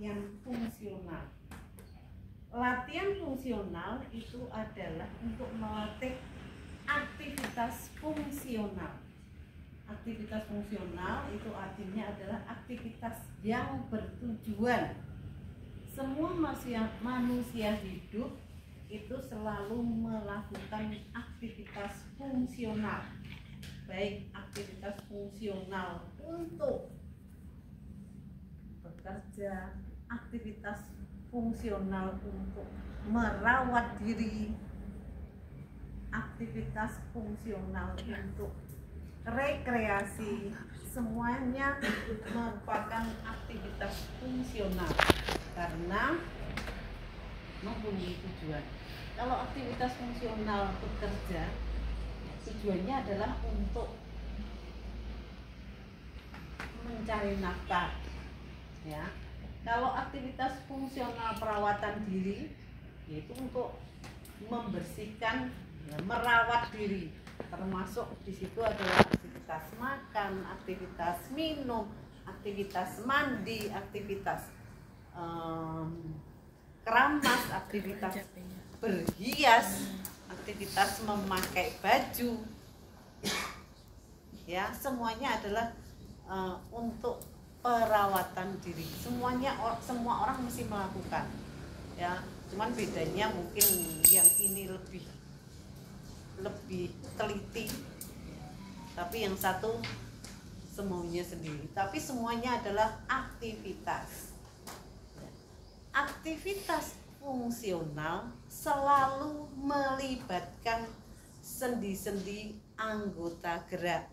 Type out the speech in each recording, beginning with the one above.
latihan fungsional. Latihan fungsional itu adalah untuk melatih aktivitas fungsional. Aktivitas fungsional itu artinya adalah aktivitas yang bertujuan. Semua manusia hidup itu selalu melakukan aktivitas fungsional, baik aktivitas fungsional untuk bekerja, aktivitas fungsional untuk merawat diri, aktivitas fungsional untuk rekreasi, semuanya merupakan aktivitas fungsional karena mempunyai tujuan. Kalau aktivitas fungsional bekerja, tujuannya adalah untuk mencari nafkah, ya. Kalau aktivitas fungsional perawatan diri, yaitu untuk membersihkan, ya, merawat diri, termasuk di situ adalah aktivitas makan, aktivitas minum, aktivitas mandi, aktivitas keramas, aktivitas berhias, aktivitas memakai baju, ya, semuanya adalah untuk perawatan diri. Semua orang mesti melakukan, ya. Cuman bedanya mungkin yang ini lebih teliti, tapi yang satu semaunya sendiri. Tapi semuanya adalah aktivitas. Aktivitas fungsional selalu melibatkan sendi-sendi anggota gerak.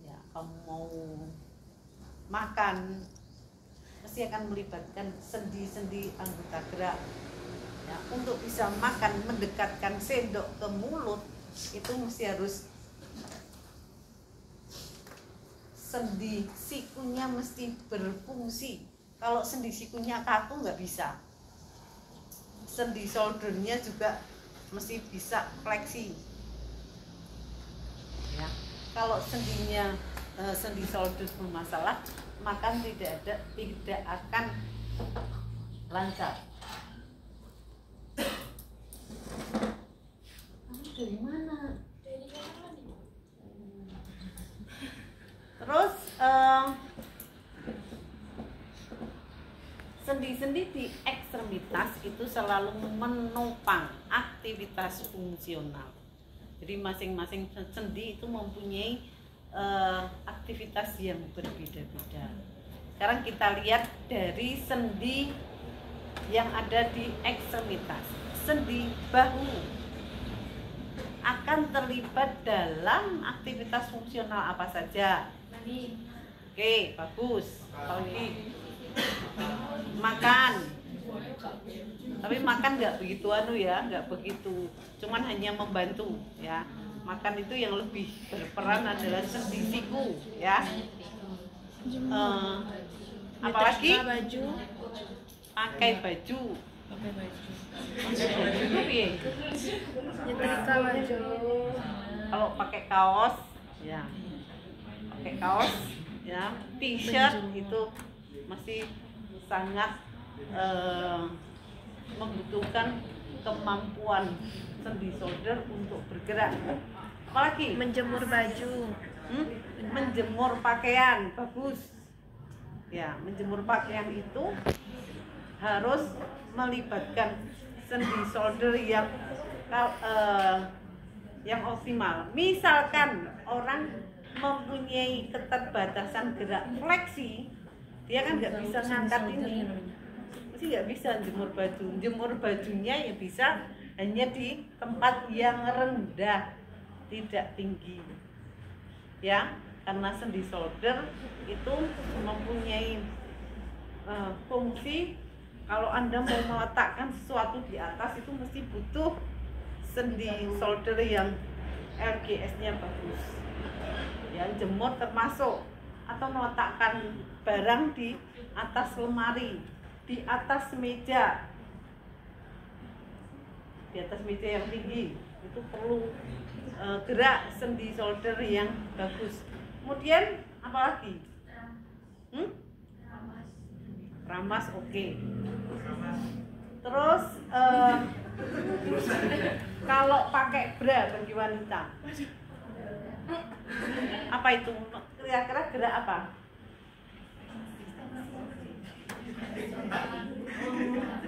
Ya, kamu mau makan pasti akan melibatkan sendi-sendi anggota gerak. Ya, untuk bisa makan, mendekatkan sendok ke mulut itu mesti harus sendi sikunya mesti berfungsi. Kalau sendi sikunya kaku nggak bisa. Sendi shouldernya juga mesti bisa fleksi. Ya, kalau sendi shoulder bermasalah, maka tidak akan lancar. Dari mana? Terus sendi-sendi di ekstremitas itu selalu menopang aktivitas fungsional. Jadi masing-masing sendi itu mempunyai aktivitas yang berbeda-beda. Sekarang kita lihat dari sendi yang ada di ekstremitas. Sendi bahu akan terlibat dalam aktivitas fungsional apa saja? Oke, bagus. Lagi makan. Tapi makan nggak begitu nggak begitu. Cuman hanya membantu, ya. Makan itu yang lebih berperan adalah sendi siku, ya. Apalagi pakai baju. Nyetrika baju. Kalau pakai kaos, ya. Pakai kaos, ya. T-shirt itu masih sangat membutuhkan kemampuan sendi shoulder untuk bergerak. Apalagi Menjemur baju. menjemur pakaian, bagus. Ya, menjemur pakaian itu harus melibatkan sendi shoulder yang optimal. Misalkan orang mempunyai keterbatasan gerak fleksi, dia kan nggak bisa ngangkat ini, mesti nggak bisa jemur baju. Jemur bajunya ya bisa hanya di tempat yang rendah, tidak tinggi, ya, karena sendi shoulder itu mempunyai fungsi. Kalau Anda mau meletakkan sesuatu di atas itu mesti butuh sendi shoulder yang RGS-nya bagus. Ya, jemur termasuk, atau meletakkan barang di atas lemari, di atas meja, yang tinggi, itu perlu gerak sendi shoulder yang bagus. Kemudian apalagi? Keramas oke. Terus kalau pakai bra bagi wanita, apa itu? Kira-kira gerak apa?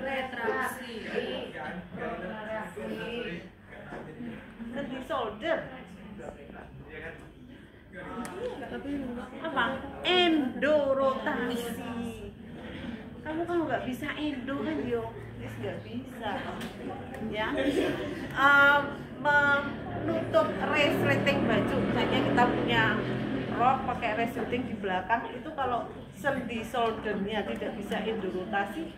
Retraksi. Sendi shoulder. Apa? Endorotasi. Kamu kalau nggak bisa endo kan yo, nggak bisa. Ya, menutup resleting baju. Misalnya kita punya rok pakai resleting di belakang, itu kalau sendi shouldernya tidak bisa endorotasi,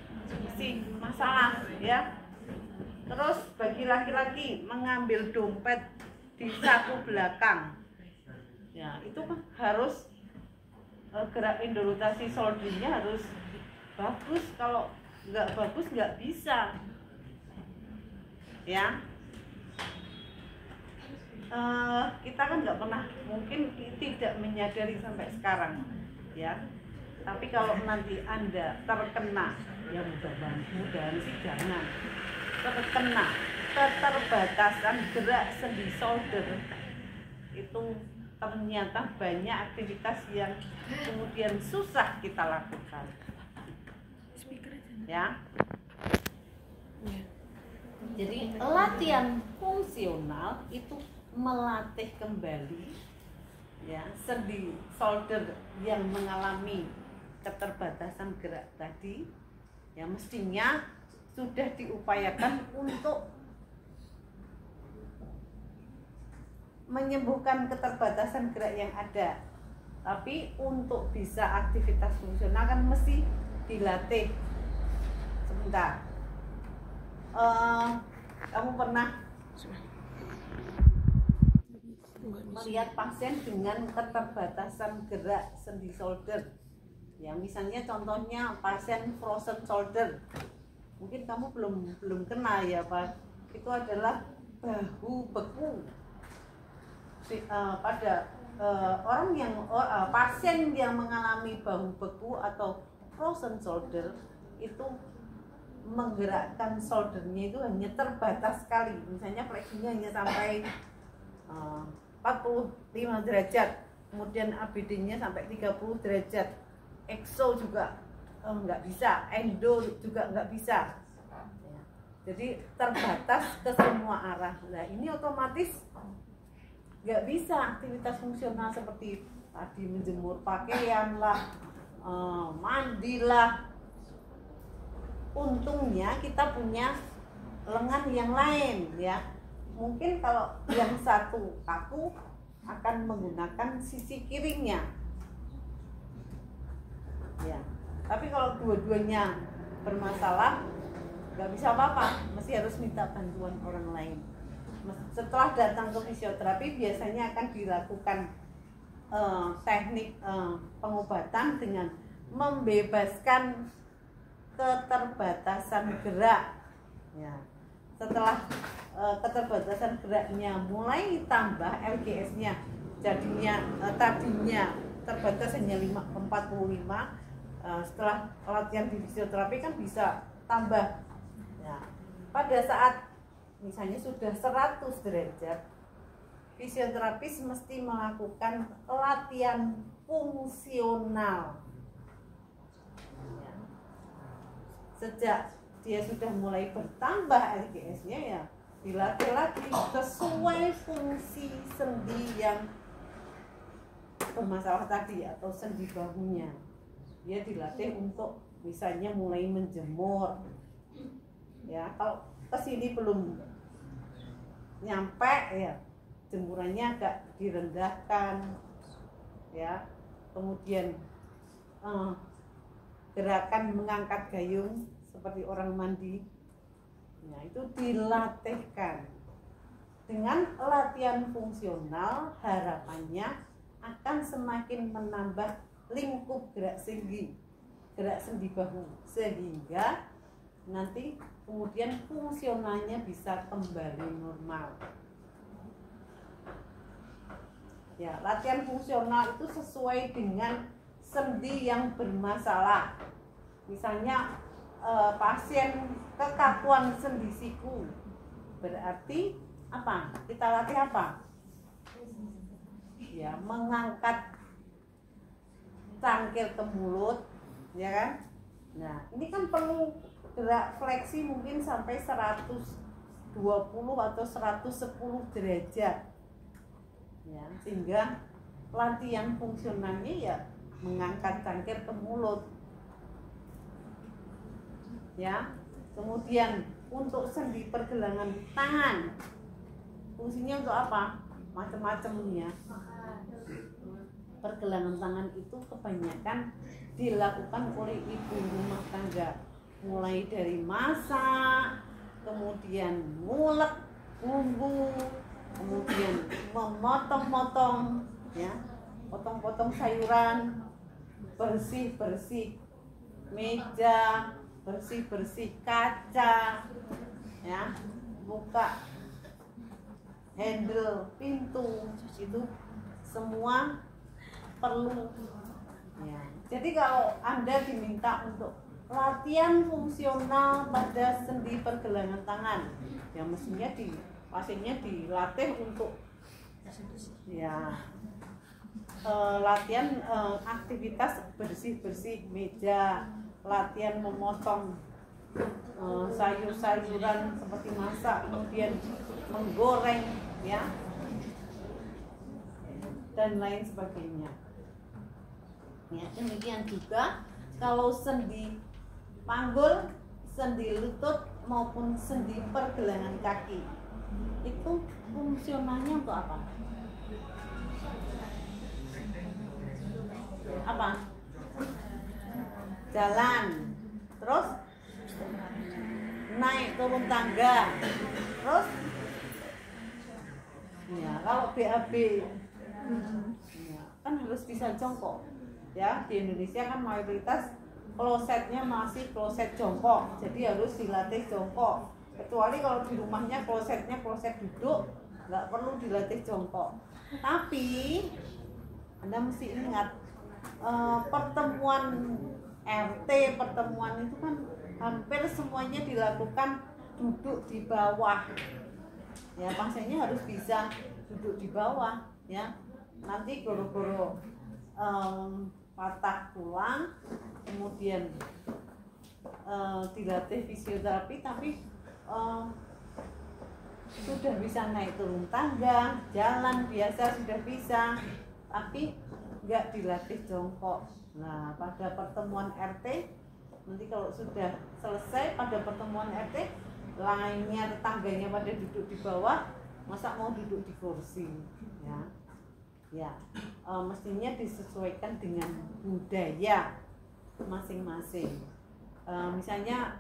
sih masalah ya. Terus bagi laki-laki mengambil dompet di saku belakang, ya itu kan harus gerak endorotasi shouldernya harus bagus. Kalau nggak bagus nggak bisa ya. Kita kan nggak pernah, mungkin tidak menyadari sampai sekarang ya. Tapi kalau nanti Anda terkena, ya mudah-mudahan sih jangan terkena keterbatasan gerak sendi shoulder, itu ternyata banyak aktivitas yang kemudian susah kita lakukan ya. Jadi latihan fungsional itu melatih kembali ya sendi shoulder yang mengalami keterbatasan gerak tadi, ya mestinya sudah diupayakan untuk menyembuhkan keterbatasan gerak yang ada. Tapi untuk bisa aktivitas fungsional kan mesti dilatih. Sebentar, kamu pernah melihat pasien dengan keterbatasan gerak sendi shoulder? Ya misalnya contohnya pasien frozen shoulder. Mungkin kamu belum kenal ya Pak. Itu adalah bahu beku. Pada orang yang pasien yang mengalami bahu beku atau frozen shoulder itu menggerakkan shouldernya itu hanya terbatas sekali. Misalnya fleksinya hanya sampai 45 derajat, kemudian ABD-nya sampai 30 derajat. Exo juga nggak bisa, endo juga nggak bisa. Jadi terbatas ke semua arah. Nah ini otomatis nggak bisa aktivitas fungsional seperti tadi menjemur pakaian lah, mandi lah. Untungnya kita punya lengan yang lain ya. Mungkin kalau yang satu kaku akan menggunakan sisi kirinya ya. Tapi kalau dua-duanya bermasalah nggak bisa apa-apa, mesti harus minta bantuan orang lain. Setelah datang ke fisioterapi biasanya akan dilakukan teknik pengobatan dengan membebaskan keterbatasan gerak ya. Setelah keterbatasan geraknya mulai tambah LGS-nya, jadinya tadinya terbatas hanya 45, setelah latihan di fisioterapi kan bisa tambah ya. Pada saat misalnya sudah 100 derajat, fisioterapis mesti melakukan latihan fungsional ya. Sejak dia sudah mulai bertambah LGS-nya ya dilatih lagi sesuai fungsi sendi yang bermasalah tadi atau sendi bahunya. Dia dilatih untuk misalnya mulai menjemur ya. Kalau kesini belum nyampe ya, jemurannya agak direndahkan ya. Kemudian gerakan mengangkat gayung seperti orang mandi, nah itu dilatihkan. Dengan latihan fungsional harapannya akan semakin menambah lingkup gerak sendi bahu, sehingga nanti kemudian fungsionalnya bisa kembali normal ya. Latihan fungsional itu sesuai dengan sendi yang bermasalah Misalnya pasien kekakuan sendi siku, berarti apa? Kita latih apa? Ya, mengangkat cangkir ke mulut, ya kan? Nah, ini kan perlu gerak fleksi mungkin sampai 120 atau 110 derajat. Ya, sehingga latihan fungsionalnya ya mengangkat cangkir ke mulut. Ya. Kemudian untuk sendi pergelangan tangan, fungsinya untuk apa? Macam-macamnya. Pergelangan tangan itu kebanyakan dilakukan oleh ibu rumah tangga, mulai dari masak, kemudian ngulek bumbu, kemudian memotong-motong, ya, potong-potong sayuran, bersih-bersih meja, bersih-bersih kaca, ya, buka handle pintu, itu semua perlu, ya. Jadi kalau Anda diminta untuk latihan fungsional pada sendi pergelangan tangan, ya mestinya pasiennya dilatih untuk ya latihan aktivitas bersih-bersih meja, latihan memotong sayur-sayuran seperti masak, kemudian menggoreng, ya, dan lain sebagainya. Ya, demikian juga kalau sendi panggul, sendi lutut maupun sendi pergelangan kaki, itu fungsionalnya untuk apa? Apa? Jalan, terus naik turun tangga, terus ya kalau BAB ya, kan harus bisa jongkok. Ya, di Indonesia kan mayoritas klosetnya masih kloset jongkok, jadi harus dilatih jongkok. Kecuali kalau di rumahnya klosetnya kloset duduk, nggak perlu dilatih jongkok. Tapi Anda mesti ingat, pertemuan RT, pertemuan itu kan hampir semuanya dilakukan duduk di bawah. Ya, pasiennya harus bisa duduk di bawah, ya. Nanti goro-goro patah tulang, kemudian dilatih fisioterapi, tapi sudah bisa naik turun tangga, jalan biasa sudah bisa, tapi nggak dilatih jongkok. Nah, pada pertemuan RT nanti kalau sudah selesai pada pertemuan RT, lainnya tetangganya pada duduk di bawah, masa mau duduk di kursi, ya. Ya, mestinya disesuaikan dengan budaya masing-masing. Misalnya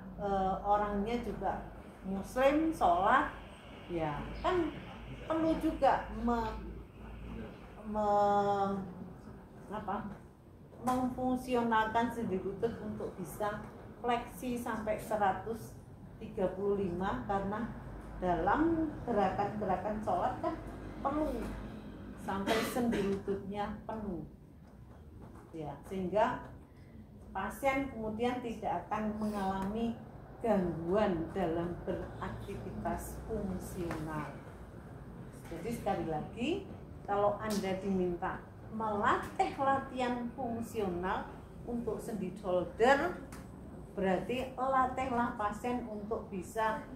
orangnya juga Muslim, sholat, ya kan perlu juga memfungsionalkan sendi lutut untuk bisa fleksi sampai 135, karena dalam gerakan-gerakan sholat kan perlu sampai sendi lututnya penuh, ya, sehingga pasien kemudian tidak akan mengalami gangguan dalam beraktivitas fungsional. Jadi sekali lagi, kalau Anda diminta melatih latihan fungsional untuk sendi shoulder, berarti latihlah pasien untuk bisa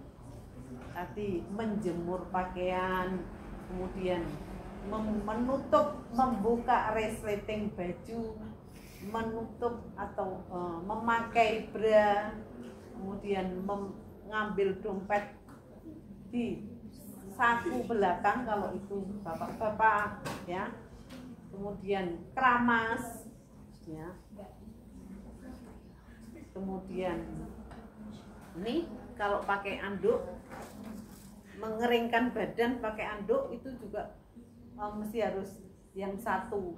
tadi menjemur pakaian, kemudian menutup, membuka resleting baju, menutup atau memakai bra, kemudian mengambil dompet di saku belakang kalau itu bapak-bapak, ya, kemudian keramas, ya, kemudian ini kalau pakai anduk, mengeringkan badan pakai anduk itu juga mesti harus yang satu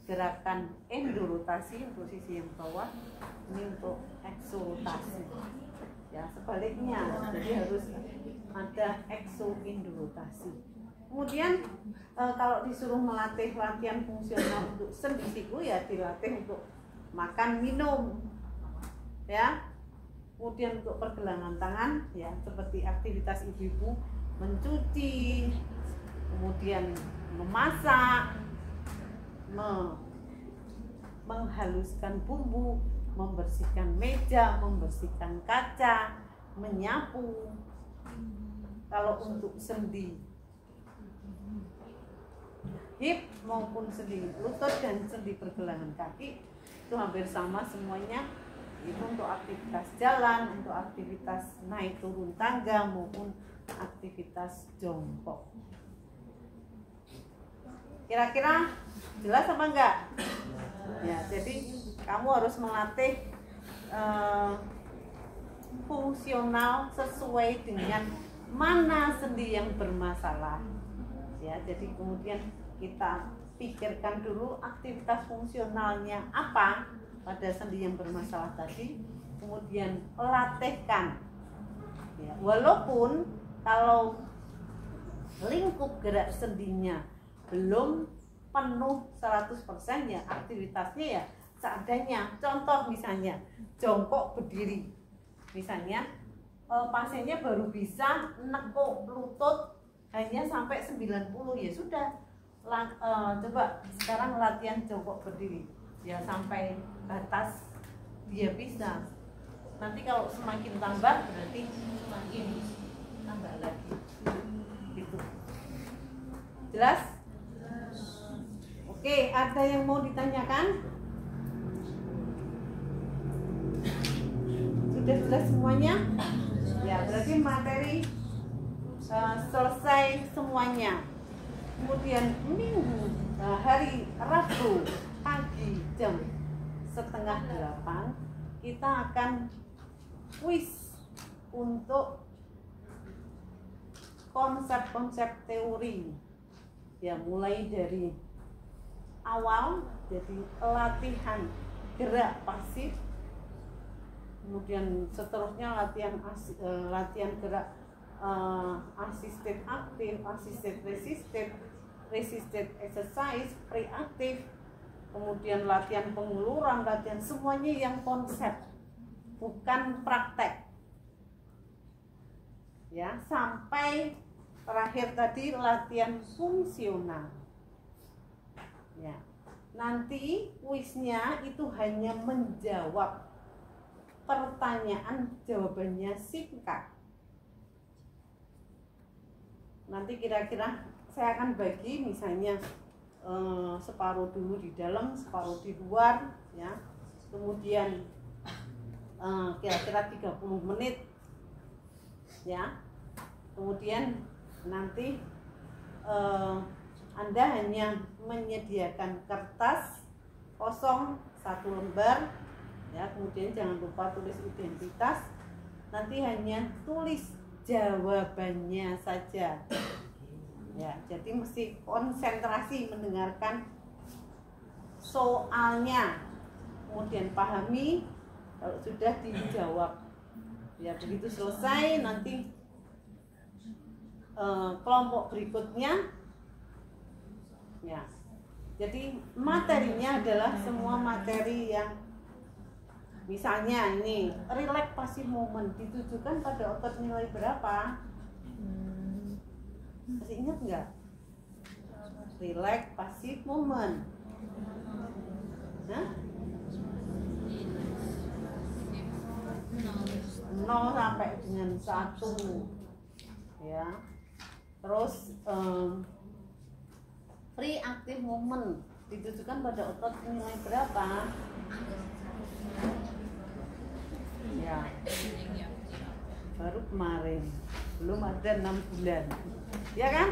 gerakan endorotasi untuk sisi yang bawah, ini untuk eksorotasi, ya, sebaliknya, jadi harus ada eksoendorotasi. Kemudian kalau disuruh melatih latihan fungsional untuk sendi siku, ya dilatih untuk makan minum, ya. Kemudian untuk pergelangan tangan ya, seperti aktivitas ibu-ibu mencuci, kemudian memasak, menghaluskan bumbu, membersihkan meja, membersihkan kaca, menyapu. Kalau untuk sendi hip maupun sendi lutut dan sendi pergelangan kaki itu hampir sama semuanya. Itu untuk aktivitas jalan, untuk aktivitas naik turun tangga maupun aktivitas jongkok. Kira-kira jelas apa enggak? Ya, jadi kamu harus melatih fungsional sesuai dengan mana sendi yang bermasalah. Ya, jadi kemudian kita pikirkan dulu aktivitas fungsionalnya apa pada sendi yang bermasalah tadi, kemudian latihkan ya, walaupun kalau lingkup gerak sendinya belum penuh 100% ya, aktivitasnya ya seadanya. Contoh misalnya jongkok berdiri, misalnya pasiennya baru bisa nekuk lutut hanya sampai 90, ya sudah coba sekarang latihan jongkok berdiri ya sampai batas dia bisa. Nanti kalau semakin tambah berarti semakin tambah lagi gitu. Jelas? Oke, ada yang mau ditanyakan? Sudah jelas semuanya? Ya, berarti materi selesai semuanya. Kemudian minggu hari Rabu pagi jam 7:30 kita akan kuis untuk konsep-konsep teori ya, mulai dari awal, jadi latihan gerak pasif, kemudian seterusnya latihan gerak assisted aktif, assisted resisted exercise, reaktif, kemudian latihan penguluran, latihan semuanya yang konsep, bukan praktek ya, sampai terakhir tadi latihan fungsional ya. Nanti kuisnya itu hanya menjawab pertanyaan, jawabannya singkat. Nanti kira-kira saya akan bagi misalnya separuh dulu di dalam, separuh di luar ya. Kemudian kira-kira 30 menit ya. Kemudian nanti Anda hanya menyediakan kertas kosong 1 lembar ya. Kemudian jangan lupa tulis identitas. Nanti hanya tulis jawabannya saja ya. Jadi mesti konsentrasi mendengarkan soalnya, kemudian pahami, kalau sudah dijawab ya. Begitu selesai nanti kelompok berikutnya ya. Jadi materinya adalah semua materi yang misalnya ini relax passive movement ditujukan pada otot nilai berapa? Masih ingat nggak? Relax passive movement. Hah? 0 sampai dengan 1 ya. Terus free active movement ditujukan pada otot nilai berapa? Ya, baru kemarin, belum ada 6 bulan ya kan,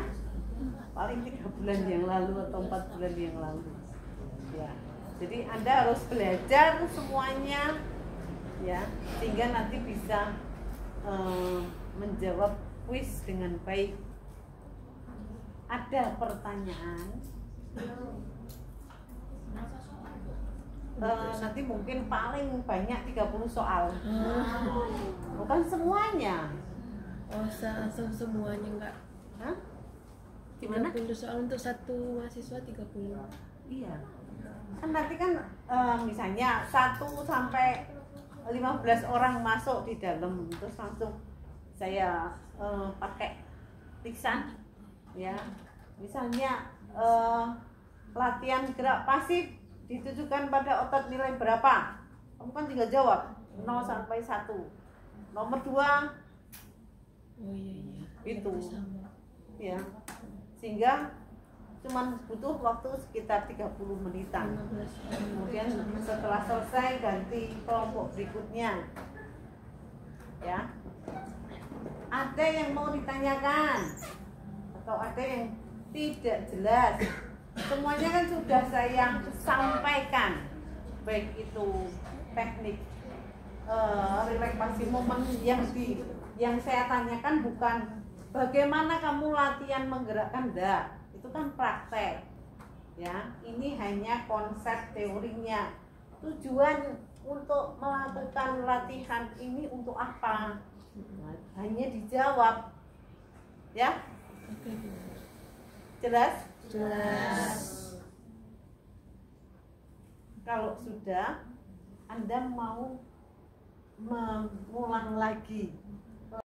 paling 3 bulan yang lalu atau 4 bulan yang lalu ya. Jadi Anda harus belajar semuanya ya, sehingga nanti bisa menjawab kuis dengan baik. Ada pertanyaan? Nanti mungkin paling banyak 30 soal. Bukan semuanya. Oh, semuanya enggak? Hah? Gimana? 30 soal untuk satu mahasiswa 30. Iya. Kan nanti kan misalnya 1 sampai 15 orang masuk di dalam, terus langsung saya pakai piksan ya. Misalnya latihan gerak pasif ditujukan pada otot nilai berapa, kamu kan tinggal jawab 0 sampai 1. Nomor 2 Oh iya. itu Sama. ya, sehingga cuman butuh waktu sekitar 30 menitan. 15 orang. Kemudian setelah selesai ganti kelompok berikutnya ya. Ada yang mau ditanyakan atau ada yang tidak jelas? Semuanya kan sudah saya sampaikan, baik itu teknik relaksasi momen yang saya tanyakan bukan bagaimana kamu latihan menggerakkan dah, itu kan praktek ya. Ini hanya konsep teorinya. Tujuan untuk melakukan latihan ini untuk apa? Hanya dijawab ya. Oke. Jelas? Jelas. Kalau sudah, Anda mau mengulang lagi